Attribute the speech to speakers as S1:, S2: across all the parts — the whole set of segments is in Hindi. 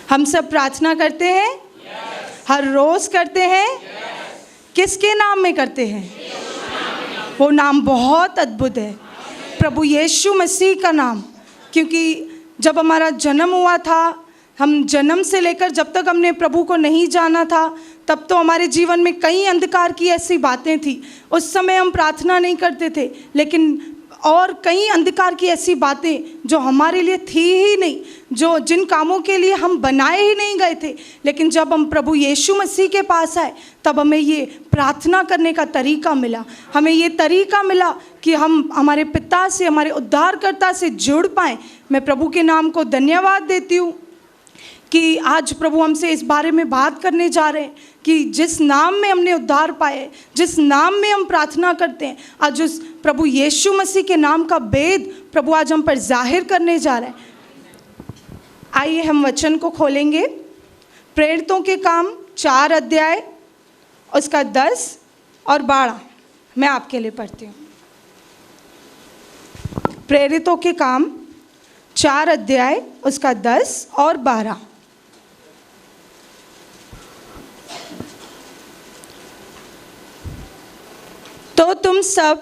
S1: हम सब प्रार्थना करते हैं, हर रोज करते हैं। किसके नाम में करते हैं? वो नाम बहुत अद्भुत है, प्रभु यीशु मसीह का नाम। क्योंकि जब हमारा जन्म हुआ था, हम जन्म से लेकर जब तक हमने प्रभु को नहीं जाना था, तब तो हमारे जीवन में कई अंधकार की ऐसी बातें थी। उस समय हम प्रार्थना नहीं करते थे, लेकिन और कई अंधकार की ऐसी बातें जो हमारे लिए थी ही नहीं, जो जिन कामों के लिए हम बनाए ही नहीं गए थे। लेकिन जब हम प्रभु यीशु मसीह के पास आए, तब हमें ये प्रार्थना करने का तरीका मिला। हमें ये तरीका मिला कि हम हमारे पिता से, हमारे उद्धारकर्ता से जुड़ पाएँ। मैं प्रभु के नाम को धन्यवाद देती हूँ कि आज प्रभु हमसे इस बारे में बात करने जा रहे हैं कि जिस नाम में हमने उद्धार पाए, जिस नाम में हम प्रार्थना करते हैं, आज उस प्रभु यीशु मसीह के नाम का भेद प्रभु आज हम पर जाहिर करने जा रहे हैं। आइए हम वचन को खोलेंगे। प्रेरितों के काम 4 अध्याय, उसका 10 और 12 मैं आपके लिए पढ़ती हूँ। प्रेरितों के काम 4 अध्याय, उसका 10 और 12। तो तुम सब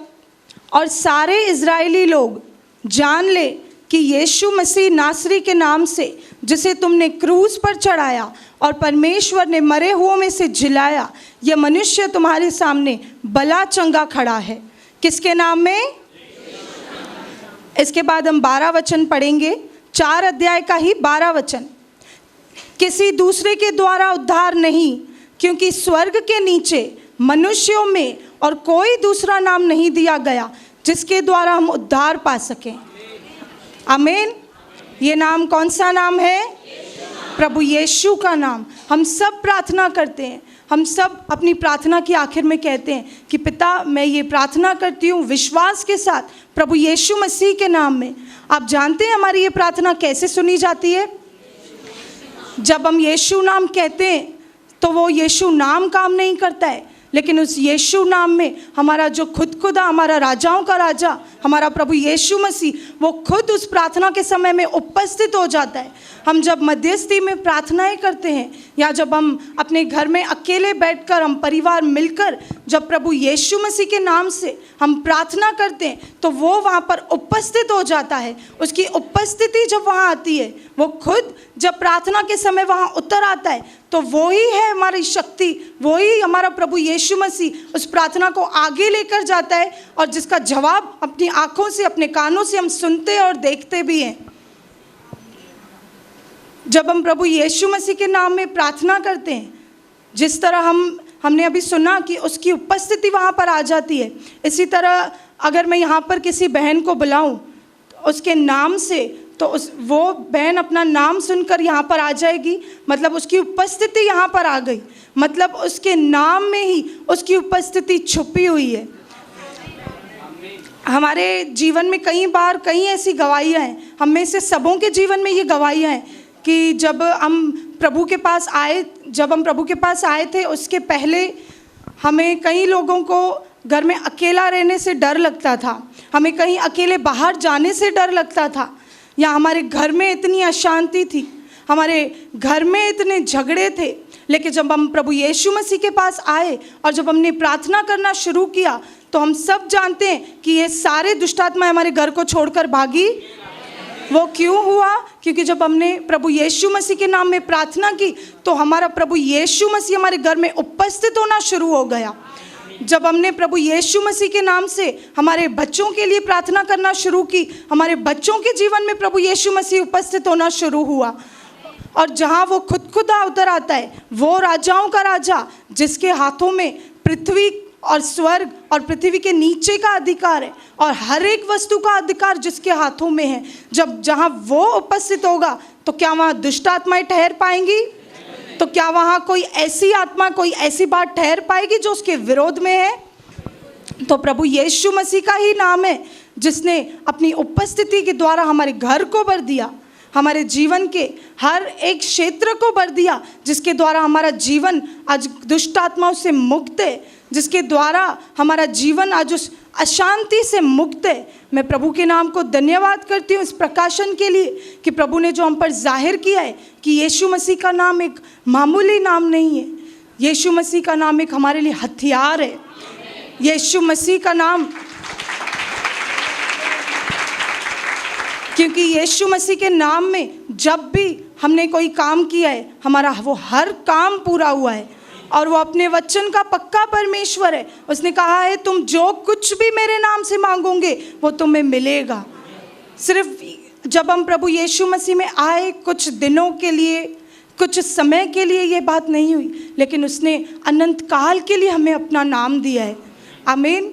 S1: और सारे इज़राइली लोग जान ले कि यीशु मसीह नासरी के नाम से, जिसे तुमने क्रूस पर चढ़ाया और परमेश्वर ने मरे हुओं में से जिलाया, यह मनुष्य तुम्हारे सामने भला चंगा खड़ा है। किसके नाम में? इसके बाद हम 12 वचन पढ़ेंगे, 4 अध्याय का ही 12 वचन। किसी दूसरे के द्वारा उद्धार नहीं, क्योंकि स्वर्ग के नीचे मनुष्यों में और कोई दूसरा नाम नहीं दिया गया जिसके द्वारा हम उद्धार पा सकें। आमीन। ये नाम कौन सा नाम है? प्रभु यीशु का नाम। हम सब प्रार्थना करते हैं, हम सब अपनी प्रार्थना की आखिर में कहते हैं कि पिता, मैं ये प्रार्थना करती हूँ विश्वास के साथ प्रभु यीशु मसीह के नाम में। आप जानते हैं हमारी ये प्रार्थना कैसे सुनी जाती है? जब हम यीशु नाम कहते हैं तो वो यीशु नाम काम नहीं करता है, लेकिन उस यीशु नाम में हमारा जो खुदा, हमारा राजाओं का राजा, हमारा प्रभु यीशु मसीह, वो खुद उस प्रार्थना के समय में उपस्थित हो जाता है। हम जब मध्यस्थी में प्रार्थनाएं करते हैं, या जब हम अपने घर में अकेले बैठकर, हम परिवार मिलकर जब प्रभु यीशु मसीह के नाम से हम प्रार्थना करते हैं, तो वो वहाँ पर उपस्थित हो जाता है। उसकी उपस्थिति जब वहाँ आती है, वो खुद जब प्रार्थना के समय वहाँ उतर आता है, तो वो ही है हमारी शक्ति, वो ही हमारा प्रभु यीशु मसीह उस प्रार्थना को आगे लेकर जाता है, और जिसका जवाब अपनी आँखों से, अपने कानों से हम सुनते और देखते भी हैं। जब हम प्रभु यीशु मसीह के नाम में प्रार्थना करते हैं, जिस तरह हमने अभी सुना कि उसकी उपस्थिति वहाँ पर आ जाती है, इसी तरह अगर मैं यहाँ पर किसी बहन को बुलाऊं उसके नाम से, तो वो बहन अपना नाम सुनकर यहाँ पर आ जाएगी। मतलब उसकी उपस्थिति यहाँ पर आ गई, मतलब उसके नाम में ही उसकी उपस्थिति छुपी हुई है। हमारे जीवन में कई बार कई ऐसी गवाहियाँ हैं, हम में से सबों के जीवन में ये गवाहियाँ हैं कि जब हम प्रभु के पास आए थे, उसके पहले हमें कई लोगों को घर में अकेला रहने से डर लगता था, हमें कहीं अकेले बाहर जाने से डर लगता था, या हमारे घर में इतनी अशांति थी, हमारे घर में इतने झगड़े थे। लेकिन जब हम प्रभु यीशु मसीह के पास आए और जब हमने प्रार्थना करना शुरू किया, तो हम सब जानते हैं कि ये सारे दुष्ट आत्माएं हमारे घर को छोड़कर भागी। वो क्यों हुआ? क्योंकि जब हमने प्रभु यीशु मसीह के नाम में प्रार्थना की, तो हमारा प्रभु यीशु मसीह हमारे घर में उपस्थित होना शुरू हो गया। जब हमने प्रभु यीशु मसीह के नाम से हमारे बच्चों के लिए प्रार्थना करना शुरू की, हमारे बच्चों के जीवन में प्रभु यीशु मसीह उपस्थित होना शुरू हुआ। और जहाँ वो खुदा उतर आता है, वो राजाओं का राजा, जिसके हाथों में पृथ्वी और स्वर्ग और पृथ्वी के नीचे का अधिकार है, और हर एक वस्तु का अधिकार जिसके हाथों में है, जहाँ वो उपस्थित होगा, तो क्या वहाँ दुष्ट आत्माएं ठहर पाएंगी? तो क्या वहाँ कोई ऐसी आत्मा, कोई ऐसी बात ठहर पाएगी जो उसके विरोध में है? तो प्रभु यीशु मसीह का ही नाम है जिसने अपनी उपस्थिति के द्वारा हमारे घर को भर दिया, हमारे जीवन के हर एक क्षेत्र को भर दिया, जिसके द्वारा हमारा जीवन आज दुष्ट आत्माओं से मुक्त है, जिसके द्वारा हमारा जीवन आज अशांति से मुक्त है। मैं प्रभु के नाम को धन्यवाद करती हूँ इस प्रकाशन के लिए कि प्रभु ने जो हम पर जाहिर किया है कि यीशु मसीह का नाम एक मामूली नाम नहीं है। यीशु मसीह का नाम एक हमारे लिए हथियार है। यीशु मसीह का नाम, क्योंकि यीशु मसीह के नाम में जब भी हमने कोई काम किया है, हमारा वो हर काम पूरा हुआ है। और वो अपने वचन का पक्का परमेश्वर है। उसने कहा है तुम जो कुछ भी मेरे नाम से मांगोगे वो तुम्हें मिलेगा। सिर्फ जब हम प्रभु यीशु मसीह में आए कुछ दिनों के लिए, कुछ समय के लिए ये बात नहीं हुई, लेकिन उसने अनंत काल के लिए हमें अपना नाम दिया है। आमीन।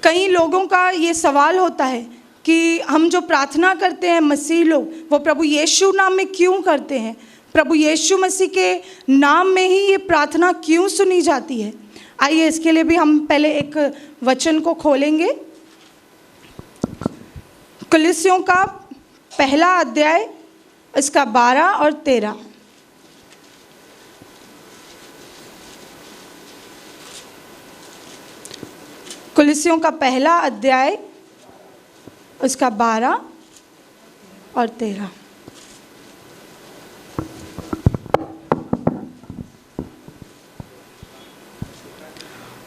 S1: कई लोगों का ये सवाल होता है कि हम जो प्रार्थना करते हैं मसीह लोग, वो प्रभु यीशु नाम में क्यों करते हैं? प्रभु यीशु मसीह के नाम में ही ये प्रार्थना क्यों सुनी जाती है? आइए इसके लिए भी हम पहले एक वचन को खोलेंगे। कुलिस्सियों का पहला अध्याय, इसका 12 और 13। कुलिस्सियों का पहला अध्याय, उसका 12 और 13।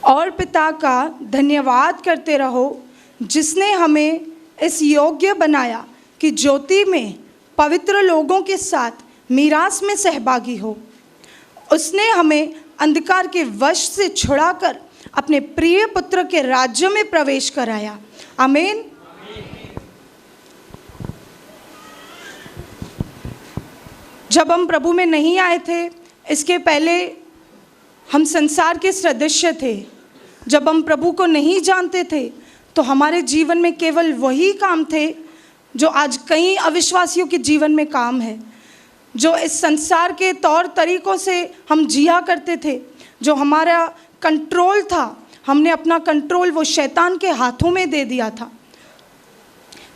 S1: और पिता का धन्यवाद करते रहो जिसने हमें इस योग्य बनाया कि ज्योति में पवित्र लोगों के साथ मीरास में सहभागी हो। उसने हमें अंधकार के वश से छुड़ाकर अपने प्रिय पुत्र के राज्य में प्रवेश कराया। आमीन। जब हम प्रभु में नहीं आए थे, इसके पहले हम संसार के सदस्य थे। जब हम प्रभु को नहीं जानते थे तो हमारे जीवन में केवल वही काम थे जो आज कई अविश्वासियों के जीवन में काम है। जो इस संसार के तौर तरीकों से हम जिया करते थे, जो हमारा कंट्रोल था, हमने अपना कंट्रोल वो शैतान के हाथों में दे दिया था।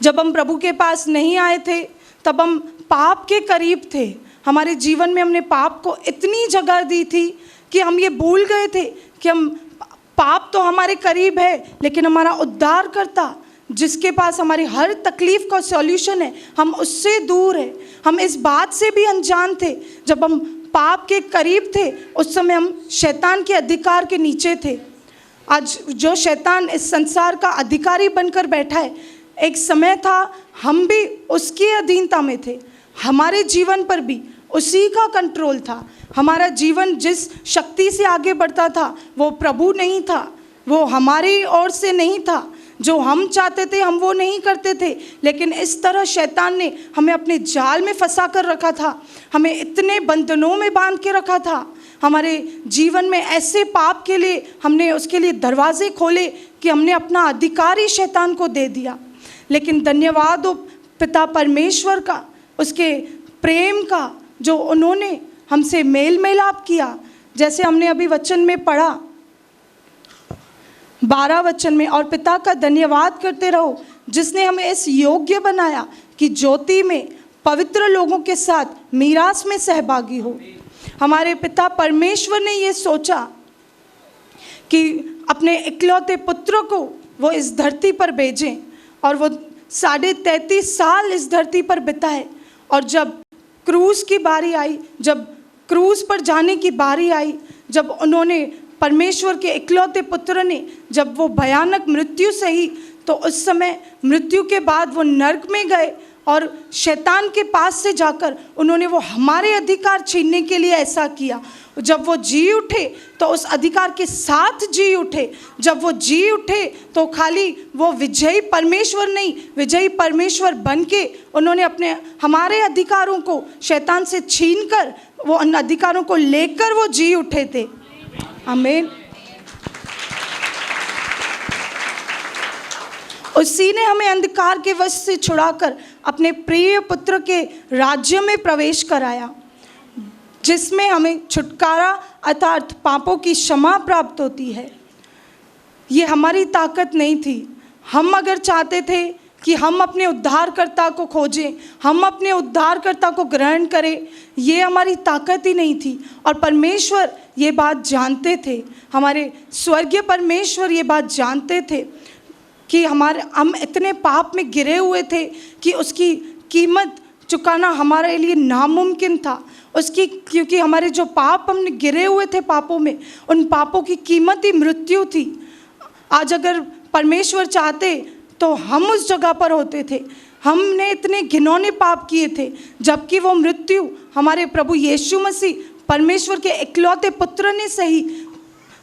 S1: जब हम प्रभु के पास नहीं आए थे तब हम पाप के करीब थे। हमारे जीवन में हमने पाप को इतनी जगह दी थी कि हम ये भूल गए थे कि हम पाप तो हमारे करीब है, लेकिन हमारा उद्धारकर्ता जिसके पास हमारी हर तकलीफ का सॉल्यूशन है, हम उससे दूर है। हम इस बात से भी अनजान थे। जब हम पाप के करीब थे उस समय हम शैतान के अधिकार के नीचे थे। आज जो शैतान इस संसार का अधिकारी बनकर बैठा है, एक समय था हम भी उसकी अधीनता में थे। हमारे जीवन पर भी उसी का कंट्रोल था। हमारा जीवन जिस शक्ति से आगे बढ़ता था वो प्रभु नहीं था, वो हमारी ओर से नहीं था। जो हम चाहते थे हम वो नहीं करते थे, लेकिन इस तरह शैतान ने हमें अपने जाल में फंसा कर रखा था, हमें इतने बंधनों में बांध के रखा था। हमारे जीवन में ऐसे पाप के लिए हमने उसके लिए दरवाजे खोले कि हमने अपना अधिकार ही शैतान को दे दिया। लेकिन धन्यवाद हो पिता परमेश्वर का, उसके प्रेम का, जो उन्होंने हमसे मेल मिलाप किया। जैसे हमने अभी वचन में पढ़ा 12 वचन में, और पिता का धन्यवाद करते रहो जिसने हमें इस योग्य बनाया कि ज्योति में पवित्र लोगों के साथ मीरास में सहभागी हो। हमारे पिता परमेश्वर ने ये सोचा कि अपने इकलौते पुत्र को वो इस धरती पर भेजें, और वो 33.5 साल इस धरती पर बिताए। और जब क्रूस की बारी आई, जब क्रूस पर जाने की बारी आई, जब उन्होंने परमेश्वर के इकलौते पुत्र ने जब वो भयानक मृत्यु सही, तो उस समय मृत्यु के बाद वो नरक में गए और शैतान के पास से जाकर उन्होंने वो हमारे अधिकार छीनने के लिए ऐसा किया। जब वो जी उठे तो उस अधिकार के साथ जी उठे। जब वो जी उठे तो खाली वो विजयी परमेश्वर नहीं, विजयी परमेश्वर बन के उन्होंने अपने हमारे अधिकारों को शैतान से छीनकर वो उन अधिकारों को लेकर वो जी उठे थे। आमीन। उसी ने हमें अंधकार के वश से छुड़ाकर अपने प्रिय पुत्र के राज्य में प्रवेश कराया, जिसमें हमें छुटकारा अर्थात पापों की क्षमा प्राप्त होती है। ये हमारी ताकत नहीं थी। हम अगर चाहते थे कि हम अपने उद्धारकर्ता को खोजें, हम अपने उद्धारकर्ता को ग्रहण करें, ये हमारी ताकत ही नहीं थी। और परमेश्वर ये बात जानते थे, हमारे स्वर्गीय परमेश्वर ये बात जानते थे कि हम इतने पाप में गिरे हुए थे कि उसकी कीमत चुकाना हमारे लिए नामुमकिन था। क्योंकि हमारे जो पाप हमने गिरे हुए थे पापों में, उन पापों की कीमत ही मृत्यु थी। आज अगर परमेश्वर चाहते तो हम उस जगह पर होते थे। हमने इतने घिनौने पाप किए थे, जबकि वो मृत्यु हमारे प्रभु यीशु मसीह परमेश्वर के इकलौते पुत्र ने सही,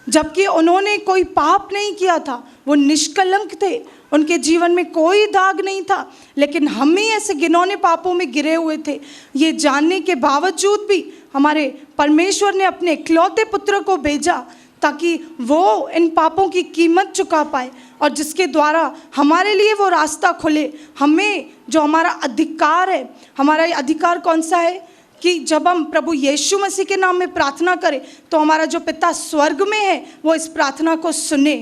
S1: जबकि उन्होंने कोई पाप नहीं किया था, वो निष्कलंक थे, उनके जीवन में कोई दाग नहीं था, लेकिन हम ही ऐसे घिनौने पापों में गिरे हुए थे। ये जानने के बावजूद भी हमारे परमेश्वर ने अपने इकलौते पुत्र को भेजा ताकि वो इन पापों की कीमत चुका पाए, और जिसके द्वारा हमारे लिए वो रास्ता खुले। हमें जो हमारा अधिकार है, हमारा ये अधिकार कौन सा है कि जब हम प्रभु यीशु मसीह के नाम में प्रार्थना करें तो हमारा जो पिता स्वर्ग में है वो इस प्रार्थना को सुने।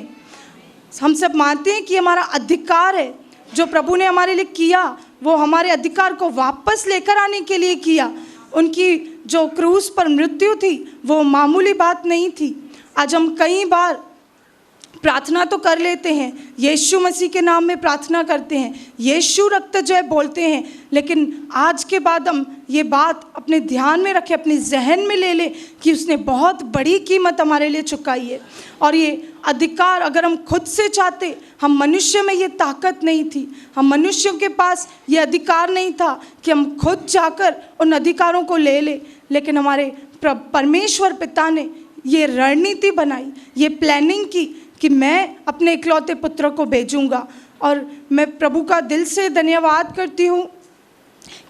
S1: हम सब मानते हैं कि हमारा अधिकार है, जो प्रभु ने हमारे लिए किया वो हमारे अधिकार को वापस लेकर आने के लिए किया। उनकी जो क्रूस पर मृत्यु थी वो मामूली बात नहीं थी। आज हम कई बार प्रार्थना तो कर लेते हैं, यीशु मसीह के नाम में प्रार्थना करते हैं, यीशु रक्त जय बोलते हैं, लेकिन आज के बाद हम ये बात अपने ध्यान में रखें, अपने जहन में ले लें कि उसने बहुत बड़ी कीमत हमारे लिए चुकाई है। और ये अधिकार अगर हम खुद से चाहते, हम मनुष्य में ये ताकत नहीं थी, हम मनुष्यों के पास ये अधिकार नहीं था कि हम खुद जाकर उन अधिकारों को ले लें, लेकिन हमारे परमेश्वर पिता ने ये रणनीति बनाई, ये प्लानिंग की कि मैं अपने इकलौते पुत्र को भेजूंगा। और मैं प्रभु का दिल से धन्यवाद करती हूँ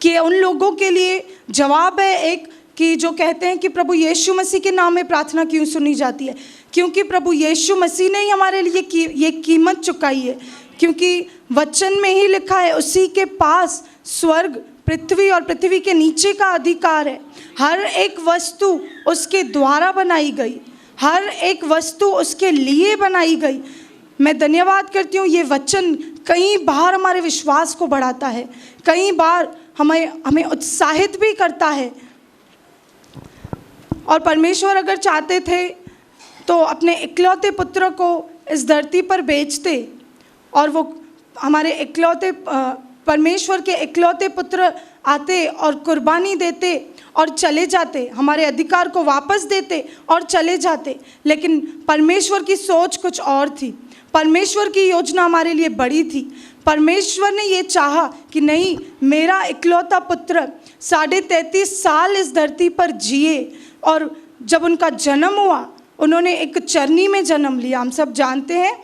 S1: कि उन लोगों के लिए जवाब है एक कि जो कहते हैं कि प्रभु यीशु मसीह के नाम में प्रार्थना क्यों सुनी जाती है, क्योंकि प्रभु यीशु मसीह ने ही हमारे लिए ये कीमत चुकाई है। क्योंकि वचन में ही लिखा है, उसी के पास स्वर्ग, पृथ्वी और पृथ्वी के नीचे का अधिकार है। हर एक वस्तु उसके द्वारा बनाई गई, हर एक वस्तु उसके लिए बनाई गई। मैं धन्यवाद करती हूँ, ये वचन कई बार हमारे विश्वास को बढ़ाता है, कई बार हमें उत्साहित भी करता है। और परमेश्वर अगर चाहते थे तो अपने इकलौते पुत्र को इस धरती पर भेजते, और वो हमारे इकलौते परमेश्वर के इकलौते पुत्र आते और कुर्बानी देते और चले जाते, हमारे अधिकार को वापस देते और चले जाते। लेकिन परमेश्वर की सोच कुछ और थी, परमेश्वर की योजना हमारे लिए बड़ी थी। परमेश्वर ने ये चाहा कि नहीं, मेरा इकलौता पुत्र 33.5 साल इस धरती पर जिए, और जब उनका जन्म हुआ उन्होंने एक चरनी में जन्म लिया। हम सब जानते हैं,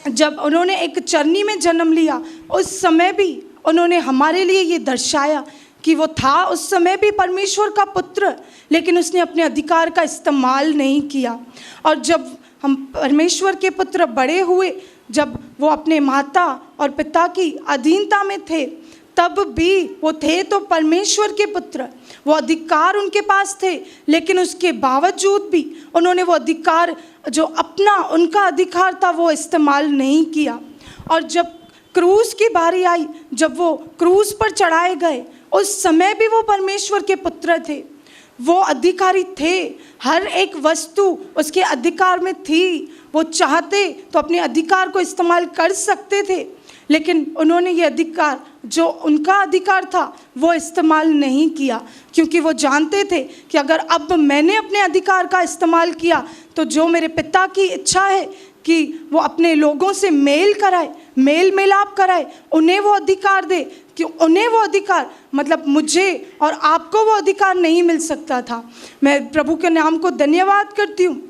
S1: जब उन्होंने एक चरनी में जन्म लिया उस समय भी उन्होंने हमारे लिए ये दर्शाया कि वो था उस समय भी परमेश्वर का पुत्र, लेकिन उसने अपने अधिकार का इस्तेमाल नहीं किया। और जब हम परमेश्वर के पुत्र बड़े हुए, जब वो अपने माता और पिता की अधीनता में थे, तब भी वो थे तो परमेश्वर के पुत्र, वो अधिकार उनके पास थे, लेकिन उसके बावजूद भी उन्होंने वो अधिकार जो अपना उनका अधिकार था वो इस्तेमाल नहीं किया। और जब क्रूस की बारी आई, जब वो क्रूस पर चढ़ाए गए, उस समय भी वो परमेश्वर के पुत्र थे, वो अधिकारी थे, हर एक वस्तु उसके अधिकार में थी। वो चाहते तो अपने अधिकार को इस्तेमाल कर सकते थे, लेकिन उन्होंने ये अधिकार जो उनका अधिकार था वो इस्तेमाल नहीं किया, क्योंकि वो जानते थे कि अगर अब मैंने अपने अधिकार का इस्तेमाल किया तो जो मेरे पिता की इच्छा है कि वो अपने लोगों से मेल कराए, मेल मिलाप कराए, उन्हें वो अधिकार दे, कि उन्हें वो अधिकार, मतलब मुझे और आपको वो अधिकार नहीं मिल सकता था। मैं प्रभु के नाम को धन्यवाद करती हूँ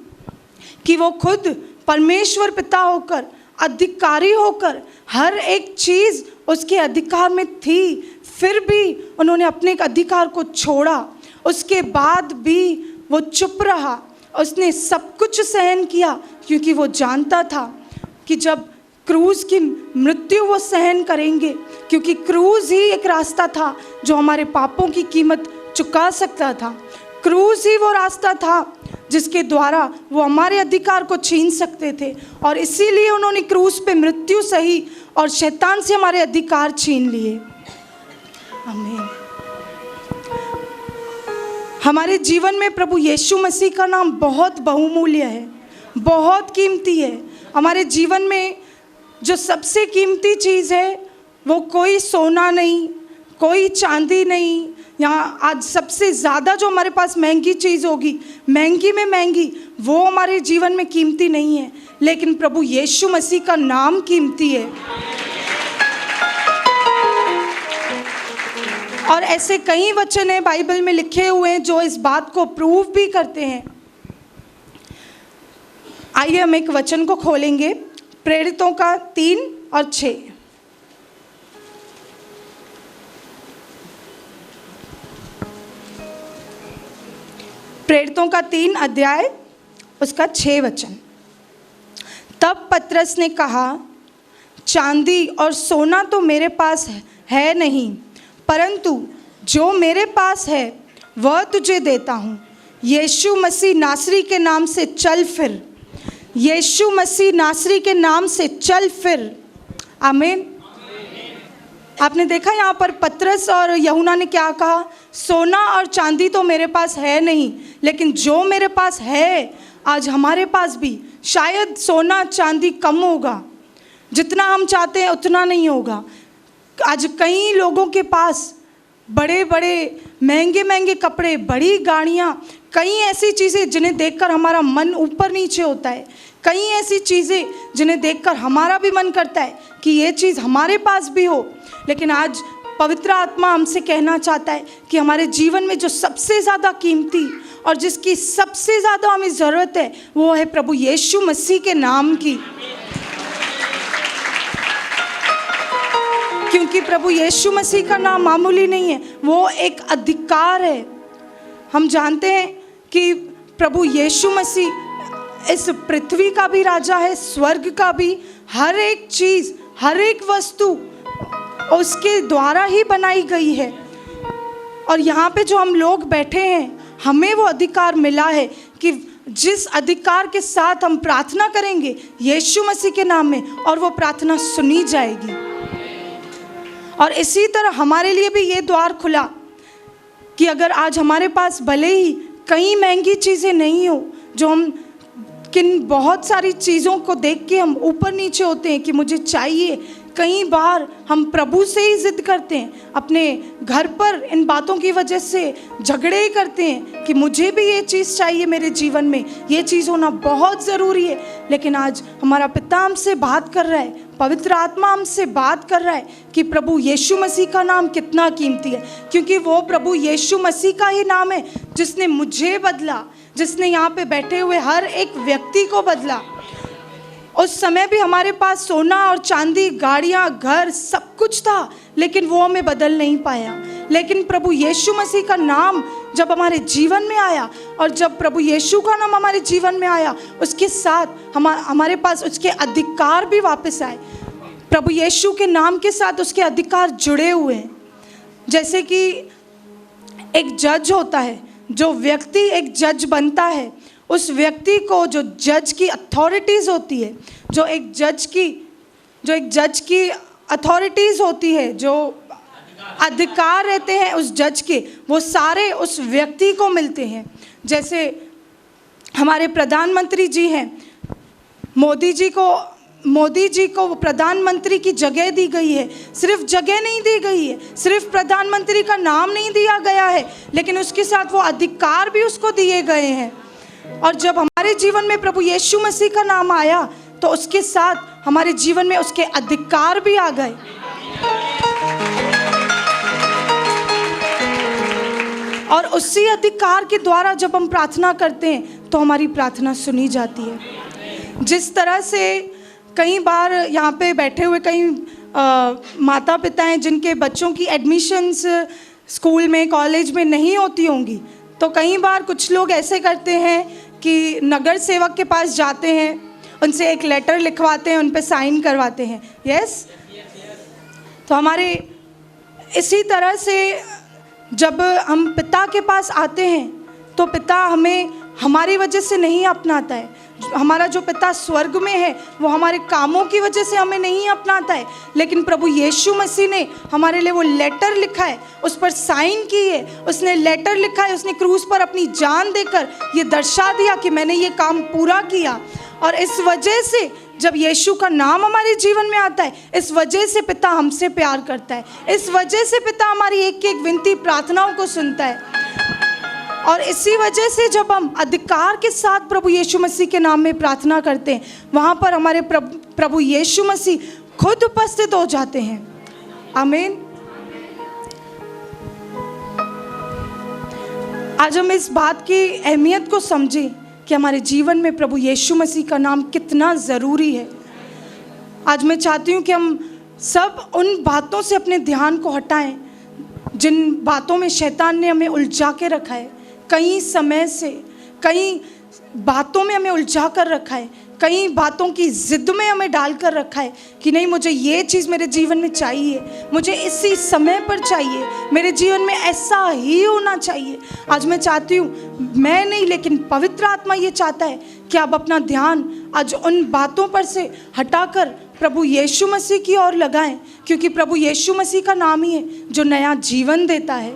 S1: कि वो खुद परमेश्वर पिता होकर, अधिकारी होकर, हर एक चीज़ उसके अधिकार में थी, फिर भी उन्होंने अपने अधिकार को छोड़ा। उसके बाद भी वो चुप रहा, उसने सब कुछ सहन किया, क्योंकि वो जानता था कि जब क्रूज की मृत्यु वो सहन करेंगे, क्योंकि क्रूज ही एक रास्ता था जो हमारे पापों की कीमत चुका सकता था। क्रूज ही वो रास्ता था जिसके द्वारा वो हमारे अधिकार को छीन सकते थे, और इसीलिए उन्होंने क्रूज पे मृत्यु सही और शैतान से हमारे अधिकार छीन लिए। आमीन। हमारे जीवन में प्रभु यीशु मसीह का नाम बहुत बहुमूल्य है, बहुत कीमती है। हमारे जीवन में जो सबसे कीमती चीज़ है वो कोई सोना नहीं, कोई चांदी नहीं। यहाँ आज सबसे ज़्यादा जो हमारे पास महंगी चीज़ होगी, महंगी में महंगी, वो हमारे जीवन में कीमती नहीं है, लेकिन प्रभु यीशु मसीह का नाम कीमती है। और ऐसे कई वचन हैं बाइबल में लिखे हुए हैं जो इस बात को प्रूव भी करते हैं। आइए हम एक वचन को खोलेंगे, प्रेरितों का 3 और 6। प्रेरितों का 3 अध्याय उसका 6 वचन। तब पतरस ने कहा, चांदी और सोना तो मेरे पास है नहीं, परंतु जो मेरे पास है वह तुझे देता हूँ। यीशु मसीह नासरी के नाम से चल फिर। यीशु मसीह नासरी के नाम से चल फिर। आमीन। आपने देखा यहाँ पर पतरस और यूहन्ना ने क्या कहा, सोना और चांदी तो मेरे पास है नहीं, लेकिन जो मेरे पास है, आज हमारे पास भी शायद सोना चांदी कम होगा, जितना हम चाहते हैं उतना नहीं होगा। आज कई लोगों के पास बड़े बड़े महंगे महंगे कपड़े, बड़ी गाड़ियाँ, कई ऐसी चीज़ें जिन्हें देखकर हमारा मन ऊपर नीचे होता है, कई ऐसी चीज़ें जिन्हें देखकर हमारा भी मन करता है कि ये चीज़ हमारे पास भी हो। लेकिन आज पवित्र आत्मा हमसे कहना चाहता है कि हमारे जीवन में जो सबसे ज़्यादा कीमती और जिसकी सबसे ज़्यादा हमें ज़रूरत है वो है प्रभु यीशु मसीह के नाम की। क्योंकि प्रभु यीशु मसीह का नाम मामूली नहीं है, वो एक अधिकार है। हम जानते हैं कि प्रभु यीशु मसीह इस पृथ्वी का भी राजा है, स्वर्ग का भी। हर एक चीज़, हर एक वस्तु उसके द्वारा ही बनाई गई है। और यहाँ पे जो हम लोग बैठे हैं, हमें वो अधिकार मिला है कि जिस अधिकार के साथ हम प्रार्थना करेंगे यीशु मसीह के नाम में, और वो प्रार्थना सुनी जाएगी। और इसी तरह हमारे लिए भी ये द्वार खुला कि अगर आज हमारे पास भले ही कई महंगी चीज़ें नहीं हो, जो हम किन बहुत सारी चीज़ों को देख के हम ऊपर नीचे होते हैं कि मुझे चाहिए, कई बार हम प्रभु से ही जिद करते हैं, अपने घर पर इन बातों की वजह से झगड़े ही करते हैं कि मुझे भी ये चीज़ चाहिए, मेरे जीवन में ये चीज़ होना बहुत ज़रूरी है। लेकिन आज हमारा पिता हमसे बात कर रहा है, पवित्र आत्मा हमसे बात कर रहा है कि प्रभु यीशु मसीह का नाम कितना कीमती है, क्योंकि वो प्रभु यीशु मसीह का ही नाम है जिसने मुझे बदला, जिसने यहाँ पे बैठे हुए हर एक व्यक्ति को बदला। उस समय भी हमारे पास सोना और चांदी, गाड़ियाँ, घर, सब कुछ था, लेकिन वो हमें बदल नहीं पाया। लेकिन प्रभु यीशु मसीह का नाम जब हमारे जीवन में आया, और जब प्रभु यीशु का नाम हमारे जीवन में आया, उसके साथ हमारे पास उसके अधिकार भी वापस आए। प्रभु यीशु के नाम के साथ उसके अधिकार जुड़े हुए हैं। जैसे कि एक जज होता है, जो व्यक्ति एक जज बनता है, उस व्यक्ति को जो जज की अथॉरिटीज़ होती है, जो एक जज की अथॉरिटीज़ होती है, जो अधिकार रहते हैं उस जज के, वो सारे उस व्यक्ति को मिलते हैं। जैसे हमारे प्रधानमंत्री जी हैं, मोदी जी को प्रधानमंत्री की जगह दी गई है। सिर्फ जगह नहीं दी गई है, सिर्फ प्रधानमंत्री का नाम नहीं दिया गया है, लेकिन उसके साथ वो अधिकार भी उसको दिए गए हैं। और जब हमारे जीवन में प्रभु यीशु मसीह का नाम आया, तो उसके साथ हमारे जीवन में उसके अधिकार भी आ गए। और उसी अधिकार के द्वारा जब हम प्रार्थना करते हैं तो हमारी प्रार्थना सुनी जाती है। जिस तरह से कई बार यहाँ पे बैठे हुए कई माता पिता हैं जिनके बच्चों की एडमिशन्स स्कूल में, कॉलेज में नहीं होती होंगी, तो कई बार कुछ लोग ऐसे करते हैं कि नगर सेवक के पास जाते हैं, उनसे एक लेटर लिखवाते हैं, उन पे साइन करवाते हैं। यस, तो हमारे इसी तरह से जब हम पिता के पास आते हैं तो पिता हमें हमारी वजह से नहीं अपनाता है। हमारा जो पिता स्वर्ग में है वो हमारे कामों की वजह से हमें नहीं अपनाता है, लेकिन प्रभु यीशु मसीह ने हमारे लिए वो लेटर लिखा है, उस पर साइन की है, उसने लेटर लिखा है, उसने क्रूस पर अपनी जान देकर ये दर्शा दिया कि मैंने ये काम पूरा किया। और इस वजह से जब यीशु का नाम हमारे जीवन में आता है, इस वजह से पिता हमसे प्यार करता है, इस वजह से पिता हमारी एक एक विनती प्रार्थनाओं को सुनता है। और इसी वजह से जब हम अधिकार के साथ प्रभु यीशु मसीह के नाम में प्रार्थना करते हैं, वहाँ पर हमारे प्रभु यीशु मसीह खुद उपस्थित हो जाते हैं। आमीन। आज हम इस बात की अहमियत को समझें कि हमारे जीवन में प्रभु यीशु मसीह का नाम कितना ज़रूरी है। आज मैं चाहती हूँ कि हम सब उन बातों से अपने ध्यान को हटाएं जिन बातों में शैतान ने हमें उलझा के रखा है। कई समय से कई बातों में हमें उलझा कर रखा है, कई बातों की ज़िद में हमें डाल कर रखा है कि नहीं, मुझे ये चीज़ मेरे जीवन में चाहिए, मुझे इसी समय पर चाहिए, मेरे जीवन में ऐसा ही होना चाहिए। आज मैं चाहती हूँ, मैं नहीं लेकिन पवित्र आत्मा ये चाहता है कि आप अपना ध्यान आज उन बातों पर से हटाकर प्रभु यीशु मसीह की ओर लगाएं, क्योंकि प्रभु यीशु मसीह का नाम ही है जो नया जीवन देता है।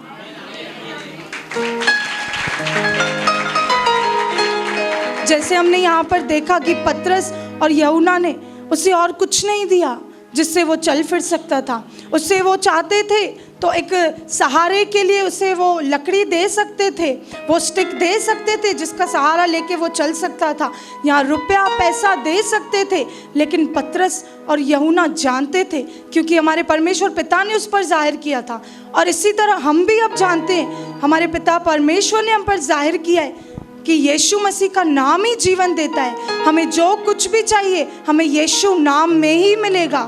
S1: जैसे हमने यहाँ पर देखा कि पतरस और यूहन्ना ने उसे और कुछ नहीं दिया जिससे वो चल फिर सकता था। उससे वो चाहते थे तो एक सहारे के लिए उसे वो लकड़ी दे सकते थे, वो स्टिक दे सकते थे जिसका सहारा लेके वो चल सकता था, यहाँ रुपया पैसा दे सकते थे। लेकिन पतरस और यूहन्ना जानते थे, क्योंकि हमारे परमेश्वर पिता ने उस पर जाहिर किया था। और इसी तरह हम भी अब जानते हैं, हमारे पिता परमेश्वर ने हम पर जाहिर किया है कि यीशु मसीह का नाम ही जीवन देता है। हमें जो कुछ भी चाहिए हमें यीशु नाम में ही मिलेगा।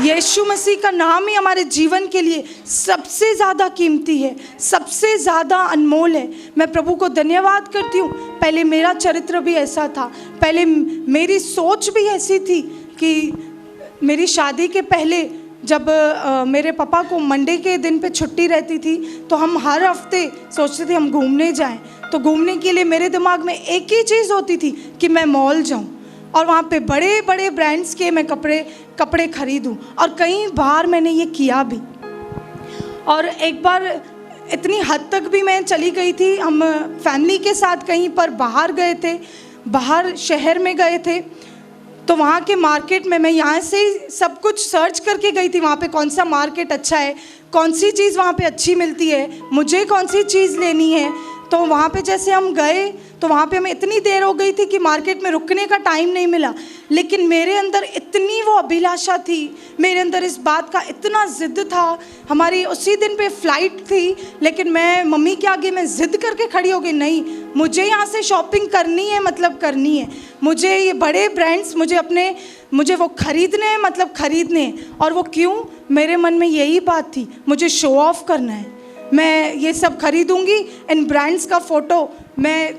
S1: यीशु मसीह का नाम ही हमारे जीवन के लिए सबसे ज़्यादा कीमती है, सबसे ज़्यादा अनमोल है। मैं प्रभु को धन्यवाद करती हूँ। पहले मेरा चरित्र भी ऐसा था, पहले मेरी सोच भी ऐसी थी कि मेरी शादी के पहले जब मेरे पापा को मंडे के दिन पे छुट्टी रहती थी तो हम हर हफ्ते सोचते थे हम घूमने जाएं। तो घूमने के लिए मेरे दिमाग में एक ही चीज़ होती थी कि मैं मॉल जाऊं और वहाँ पे बड़े बड़े ब्रांड्स के मैं कपड़े खरीदूं। और कई बार मैंने ये किया भी, और एक बार इतनी हद तक भी मैं चली गई थी। हम फैमिली के साथ कहीं पर बाहर गए थे, बाहर शहर में गए थे, तो वहाँ के मार्केट में मैं यहाँ से सब कुछ सर्च करके गई थी, वहाँ पे कौन सा मार्केट अच्छा है, कौन सी चीज़ वहाँ पे अच्छी मिलती है, मुझे कौन सी चीज़ लेनी है। तो वहाँ पे जैसे हम गए तो वहाँ पे हमें इतनी देर हो गई थी कि मार्केट में रुकने का टाइम नहीं मिला। लेकिन मेरे अंदर इतनी वो अभिलाषा थी, मेरे अंदर इस बात का इतना ज़िद था। हमारी उसी दिन पे फ्लाइट थी, लेकिन मैं मम्मी के आगे मैं ज़िद करके खड़ी हो गई, नहीं मुझे यहाँ से शॉपिंग करनी है, मतलब करनी है, मुझे ये बड़े ब्रांड्स मुझे वो खरीदने हैं, मतलब खरीदने हैं। और वो क्यों, मेरे मन में यही बात थी, मुझे शो ऑफ करना है, मैं ये सब खरीदूंगी, इन ब्रांड्स का फ़ोटो मैं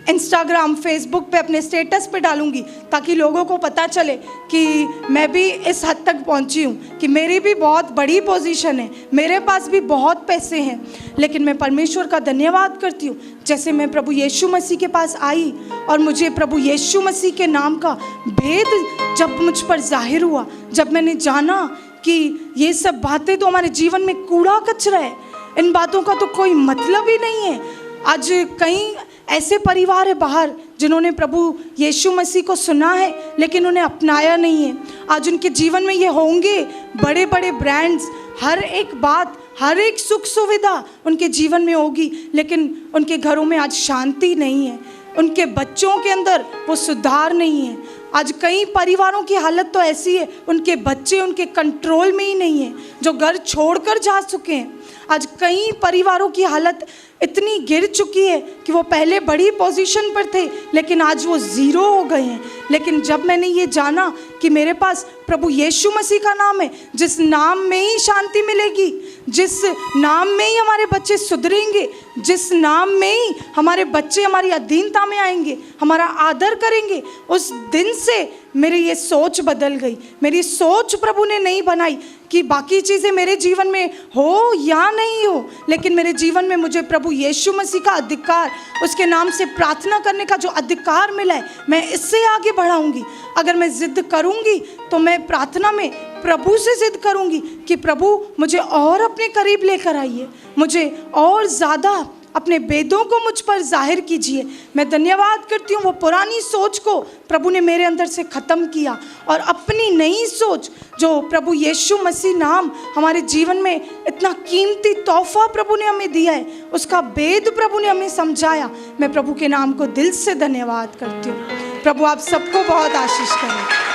S1: इंस्टाग्राम फेसबुक पे अपने स्टेटस पे डालूंगी ताकि लोगों को पता चले कि मैं भी इस हद तक पहुंची हूँ, कि मेरी भी बहुत बड़ी पोजीशन है, मेरे पास भी बहुत पैसे हैं। लेकिन मैं परमेश्वर का धन्यवाद करती हूँ, जैसे मैं प्रभु यीशु मसीह के पास आई और मुझे प्रभु यीशु मसीह के नाम का भेद जब मुझ पर जाहिर हुआ, जब मैंने जाना कि ये सब बातें तो हमारे जीवन में कूड़ा कचरा है, इन बातों का तो कोई मतलब ही नहीं है। आज कई ऐसे परिवार है बाहर जिन्होंने प्रभु यीशु मसीह को सुना है लेकिन उन्हें अपनाया नहीं है। आज उनके जीवन में ये होंगे बड़े बड़े ब्रांड्स, हर एक बात, हर एक सुख सुविधा उनके जीवन में होगी, लेकिन उनके घरों में आज शांति नहीं है, उनके बच्चों के अंदर वो सुधार नहीं है। आज कई परिवारों की हालत तो ऐसी है, उनके बच्चे उनके कंट्रोल में ही नहीं है, जो घर छोड़कर जा चुके हैं। आज कई परिवारों की हालत इतनी गिर चुकी है कि वो पहले बड़ी पोजीशन पर थे लेकिन आज वो ज़ीरो हो गए हैं। लेकिन जब मैंने ये जाना कि मेरे पास प्रभु यीशु मसीह का नाम है, जिस नाम में ही शांति मिलेगी, जिस नाम में ही हमारे बच्चे सुधरेंगे, जिस नाम में ही हमारे बच्चे हमारी अधीनता में आएंगे, हमारा आदर करेंगे, उस दिन से मेरी ये सोच बदल गई। मेरी सोच प्रभु ने नहीं बनाई कि बाकी चीज़ें मेरे जीवन में हो या नहीं हो, लेकिन मेरे जीवन में मुझे प्रभु यीशु मसीह का अधिकार, उसके नाम से प्रार्थना करने का जो अधिकार मिला है, मैं इससे आगे बढ़ाऊंगी। अगर मैं जिद करूंगी तो मैं प्रार्थना में प्रभु से जिद करूंगी कि प्रभु मुझे और अपने करीब लेकर आइए, मुझे और ज़्यादा अपने वेदों को मुझ पर जाहिर कीजिए। मैं धन्यवाद करती हूँ वो पुरानी सोच को प्रभु ने मेरे अंदर से ख़त्म किया और अपनी नई सोच जो प्रभु यीशु मसीह नाम हमारे जीवन में इतना कीमती तोहफा प्रभु ने हमें दिया है, उसका वेद प्रभु ने हमें समझाया। मैं प्रभु के नाम को दिल से धन्यवाद करती हूँ। प्रभु आप सबको बहुत आशीष करें।